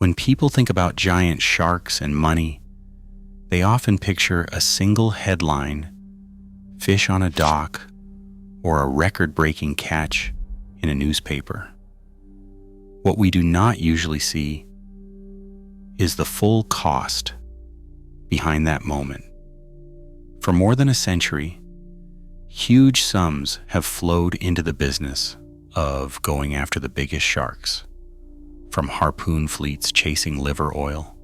When people think about giant sharks and money, they often picture a single headline, fish on a dock, or a record-breaking catch in a newspaper. What we do not usually see is the full cost behind that moment. For more than a century, huge sums have flowed into the business of going after the biggest sharks, from harpoon fleets chasing liver oil,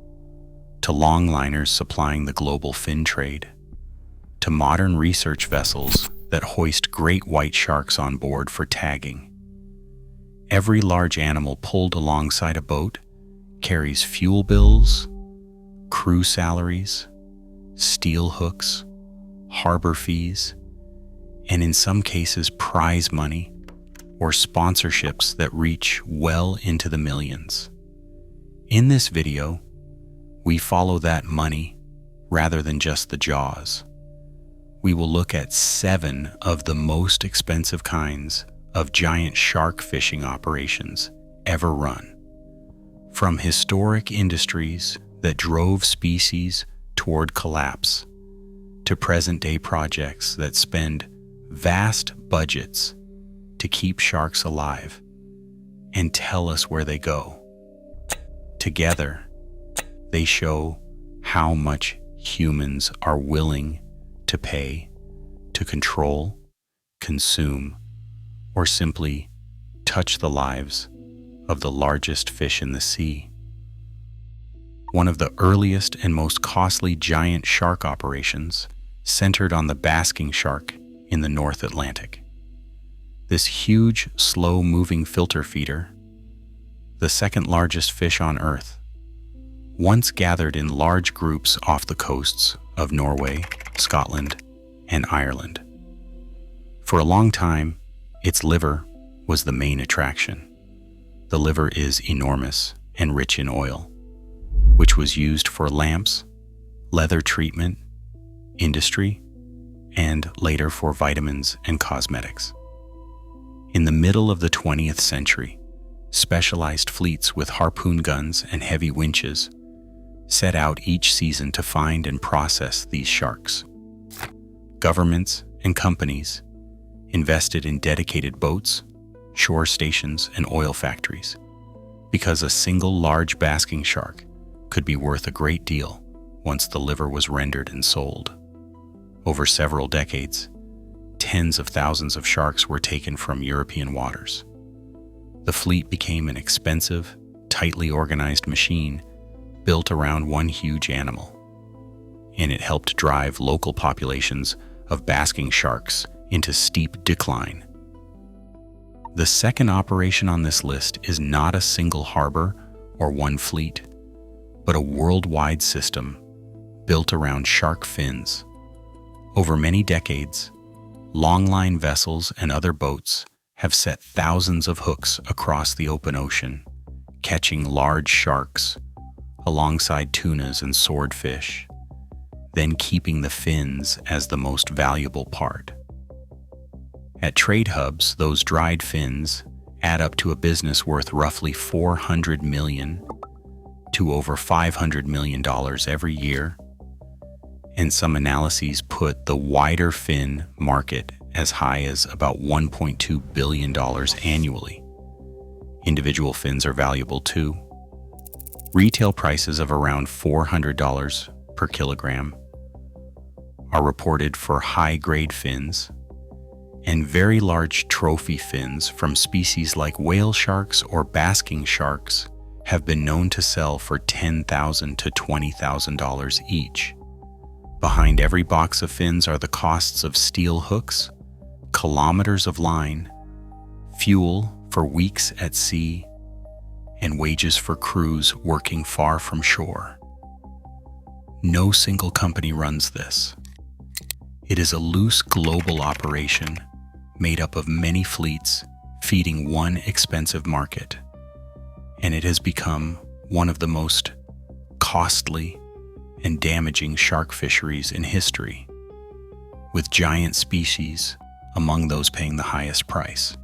to longliners supplying the global fin trade, to modern research vessels that hoist great white sharks on board for tagging. Every large animal pulled alongside a boat carries fuel bills, crew salaries, steel hooks, harbor fees, and in some cases prize money or sponsorships that reach well into the millions. In this video, we follow that money rather than just the jaws. We will look at 7 of the most expensive kinds of giant shark fishing operations ever run. From historic industries that drove species toward collapse, to present-day projects that spend vast budgets to keep sharks alive and tell us where they go. Together, they show how much humans are willing to pay to control, consume, or simply touch the lives of the largest fish in the sea. One of the earliest and most costly giant shark operations centered on the basking shark in the North Atlantic. This huge, slow-moving filter feeder, the second largest fish on Earth, once gathered in large groups off the coasts of Norway, Scotland, and Ireland. For a long time, its liver was the main attraction. The liver is enormous and rich in oil, which was used for lamps, leather treatment, industry, and later for vitamins and cosmetics. In the middle of the 20th century, specialized fleets with harpoon guns and heavy winches set out each season to find and process these sharks. Governments and companies invested in dedicated boats, shore stations, and oil factories, because a single large basking shark could be worth a great deal once the liver was rendered and sold. Over several decades, tens of thousands of sharks were taken from European waters. The fleet became an expensive, tightly organized machine built around one huge animal, and it helped drive local populations of basking sharks into steep decline. The second operation on this list is not a single harbor or one fleet, but a worldwide system built around shark fins. Over many decades, longline vessels and other boats have set thousands of hooks across the open ocean, catching large sharks alongside tunas and swordfish, then keeping the fins as the most valuable part. At trade hubs, those dried fins add up to a business worth roughly $400 million to over $500 million every year, and some analyses put the wider fin market as high as about $1.2 billion annually. Individual fins are valuable too. Retail prices of around $400 per kilogram are reported for high-grade fins, and very large trophy fins from species like whale sharks or basking sharks have been known to sell for $10,000 to $20,000 each. Behind every box of fins are the costs of steel hooks, kilometers of line, fuel for weeks at sea, and wages for crews working far from shore. No single company runs this. It is a loose global operation made up of many fleets feeding one expensive market, and it has become one of the most costly and damaging shark fisheries in history, with giant species among those paying the highest price.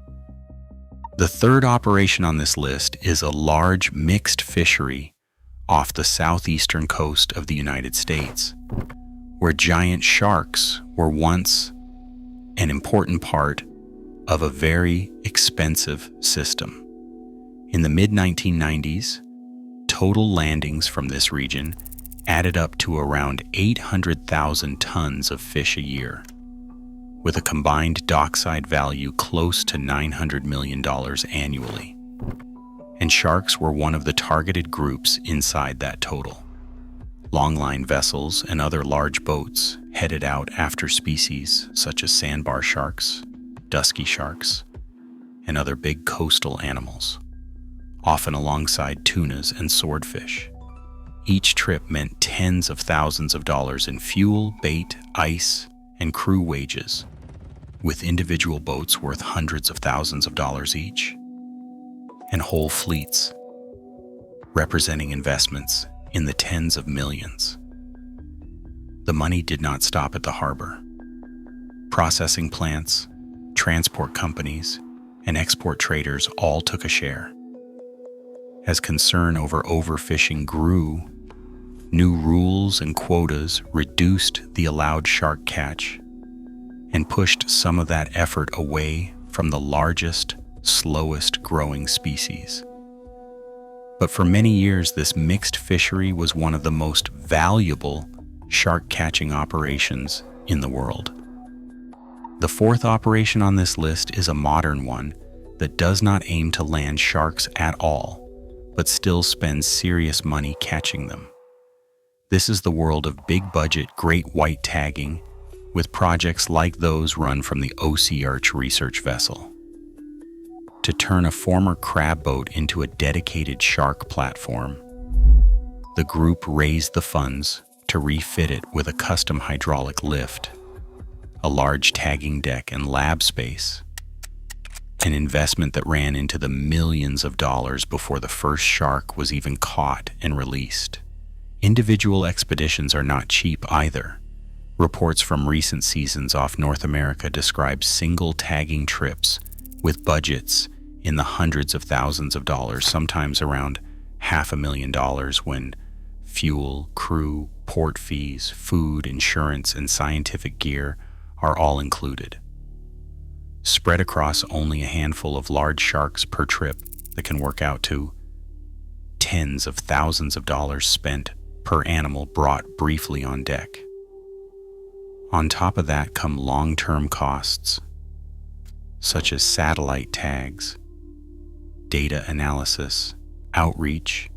The third operation on this list is a large mixed fishery off the southeastern coast of the United States, where giant sharks were once an important part of a very expensive system. In the mid-1990s, total landings from this region added up to around 800,000 tons of fish a year, with a combined dockside value close to $900 million annually. And sharks were one of the targeted groups inside that total. Longline vessels and other large boats headed out after species such as sandbar sharks, dusky sharks, and other big coastal animals, often alongside tunas and swordfish. Each trip meant tens of thousands of dollars in fuel, bait, ice, and crew wages, with individual boats worth hundreds of thousands of dollars each, and whole fleets representing investments in the tens of millions. The money did not stop at the harbor. Processing plants, transport companies, and export traders all took a share. As concern over overfishing grew, new rules and quotas reduced the allowed shark catch and pushed some of that effort away from the largest, slowest growing species. But for many years, this mixed fishery was one of the most valuable shark catching operations in the world. The fourth operation on this list is a modern one that does not aim to land sharks at all, but still spends serious money catching them. This is the world of big-budget great white tagging, with projects like those run from the O.C. Arch research vessel. To turn a former crab boat into a dedicated shark platform, the group raised the funds to refit it with a custom hydraulic lift, a large tagging deck and lab space, an investment that ran into the millions of dollars before the first shark was even caught and released. Individual expeditions are not cheap either. Reports from recent seasons off North America describe single tagging trips with budgets in the hundreds of thousands of dollars, sometimes around $500,000 when fuel, crew, port fees, food, insurance, and scientific gear are all included. Spread across only a handful of large sharks per trip, that can work out to tens of thousands of dollars spent per animal brought briefly on deck. On top of that come long-term costs, such as satellite tags, data analysis, outreach,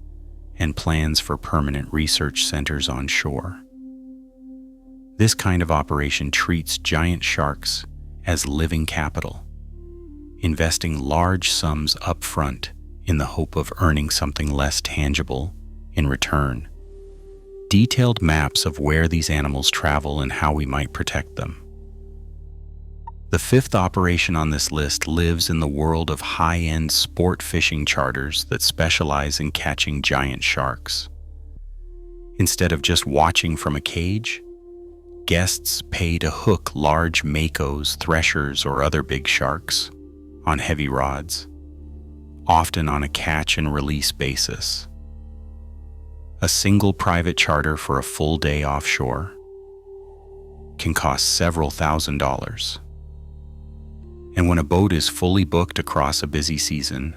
and plans for permanent research centers on shore. This kind of operation treats giant sharks as living capital, investing large sums up front in the hope of earning something less tangible in return. Detailed maps of where these animals travel and how we might protect them. The fifth operation on this list lives in the world of high-end sport fishing charters that specialize in catching giant sharks. Instead of just watching from a cage, guests pay to hook large makos, threshers, or other big sharks on heavy rods, often on a catch and release basis. A single private charter for a full day offshore can cost several $1,000s. And when a boat is fully booked across a busy season,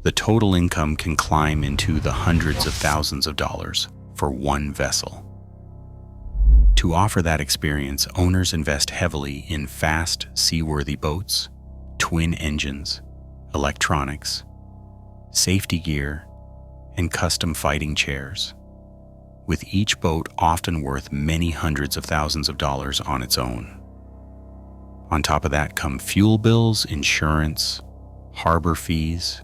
the total income can climb into the hundreds of thousands of dollars for one vessel. To offer that experience, owners invest heavily in fast, seaworthy boats, twin engines, electronics, safety gear, and custom fighting chairs, with each boat often worth many hundreds of thousands of dollars on its own. On top of that come fuel bills, insurance, harbor fees,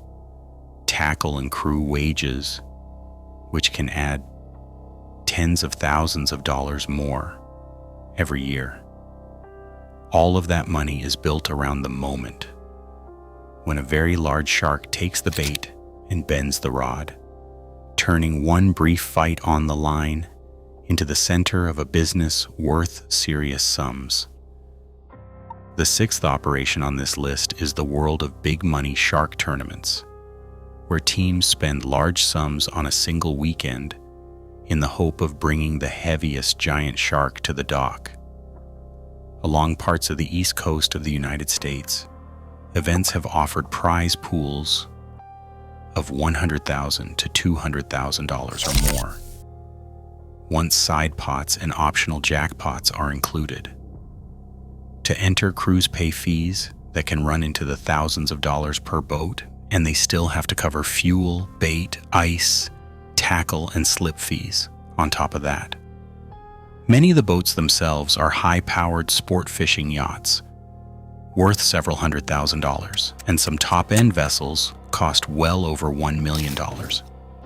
tackle and crew wages, which can add tens of thousands of dollars more every year. All of that money is built around the moment, when a very large shark takes the bait and bends the rod, turning one brief fight on the line into the center of a business worth serious sums. The sixth operation on this list is the world of big money shark tournaments, where teams spend large sums on a single weekend in the hope of bringing the heaviest giant shark to the dock. Along parts of the east coast of the United States, events have offered prize pools of $100,000 to $200,000 or more, once side pots and optional jackpots are included. To enter, crews pay fees that can run into the thousands of dollars per boat, and they still have to cover fuel, bait, ice, tackle, and slip fees on top of that. Many of the boats themselves are high-powered sport fishing yachts, worth several $100,000, and some top-end vessels cost well over $1 million,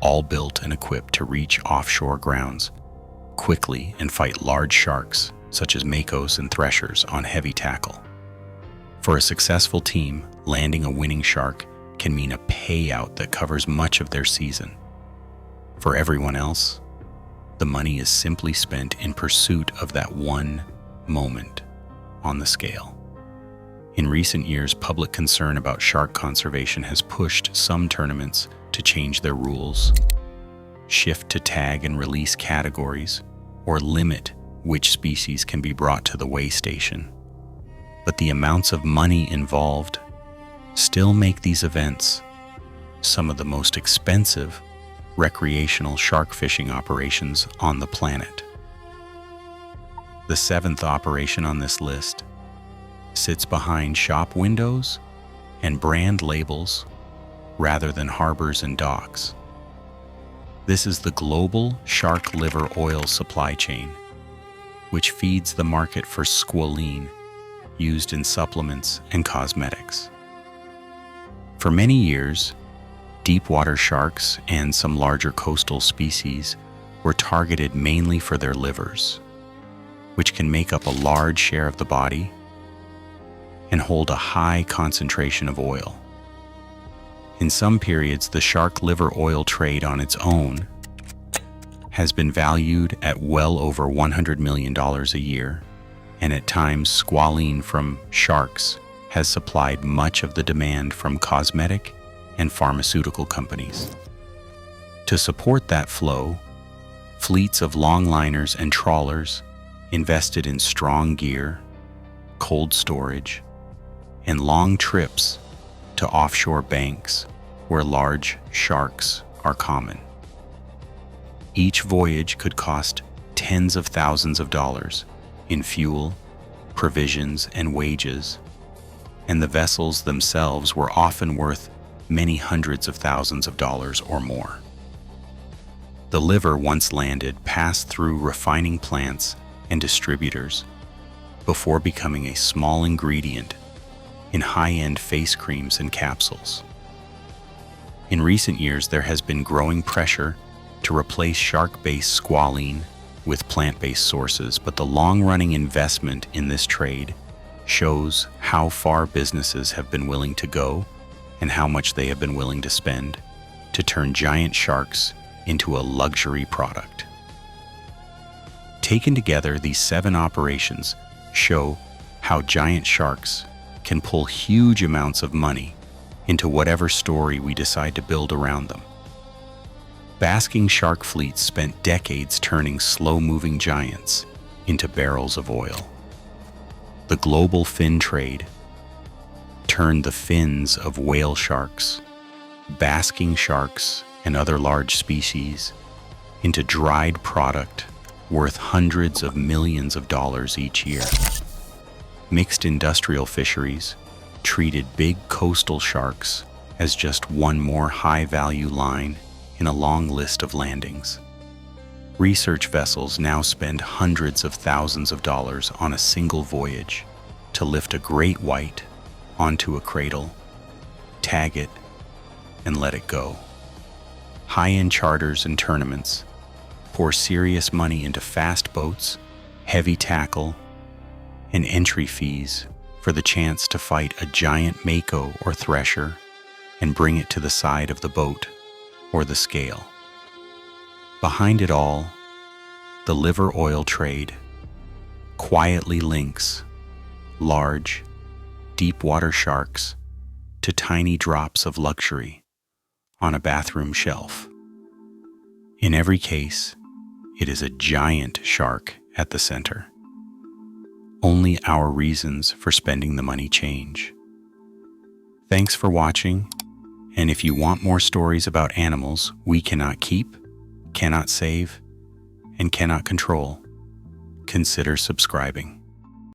all built and equipped to reach offshore grounds quickly and fight large sharks such as makos and threshers on heavy tackle. For a successful team, landing a winning shark can mean a payout that covers much of their season. For everyone else, the money is simply spent in pursuit of that one moment on the scale. In recent years, public concern about shark conservation has pushed some tournaments to change their rules, shift to tag and release categories, or limit which species can be brought to the weigh station. But the amounts of money involved still make these events some of the most expensive recreational shark fishing operations on the planet. The seventh operation on this list sits behind shop windows and brand labels rather than harbors and docks. This is the global shark liver oil supply chain, which feeds the market for squalene used in supplements and cosmetics. For many years, deep-water sharks and some larger coastal species were targeted mainly for their livers, which can make up a large share of the body and hold a high concentration of oil. In some periods, the shark liver oil trade on its own has been valued at well over $100 million a year, and at times squalene from sharks has supplied much of the demand from cosmetic and pharmaceutical companies. To support that flow, fleets of longliners and trawlers invested in strong gear, cold storage, and long trips to offshore banks where large sharks are common. Each voyage could cost tens of thousands of dollars in fuel, provisions, and wages, and the vessels themselves were often worth many hundreds of thousands of dollars or more. The liver, once landed, passed through refining plants and distributors before becoming a small ingredient in high-end face creams and capsules. In recent years, there has been growing pressure to replace shark-based squalene with plant-based sources, but the long-running investment in this trade shows how far businesses have been willing to go and how much they have been willing to spend to turn giant sharks into a luxury product. Taken together, these 7 operations show how giant sharks can pull huge amounts of money into whatever story we decide to build around them. Basking shark fleets spent decades turning slow-moving giants into barrels of oil. The global fin trade turned the fins of whale sharks, basking sharks, and other large species into dried product worth hundreds of millions of dollars each year. Mixed industrial fisheries treated big coastal sharks as just one more high-value line in a long list of landings. Research vessels now spend hundreds of thousands of dollars on a single voyage to lift a great white onto a cradle, tag it, and let it go. High-end charters and tournaments pour serious money into fast boats, heavy tackle, and entry fees for the chance to fight a giant mako or thresher and bring it to the side of the boat or the scale. Behind it all, the liver oil trade quietly links large, deep-water sharks to tiny drops of luxury on a bathroom shelf. In every case, it is a giant shark at the center. Only our reasons for spending the money change. Thanks for watching, and if you want more stories about animals we cannot keep, cannot save, and cannot control, consider subscribing.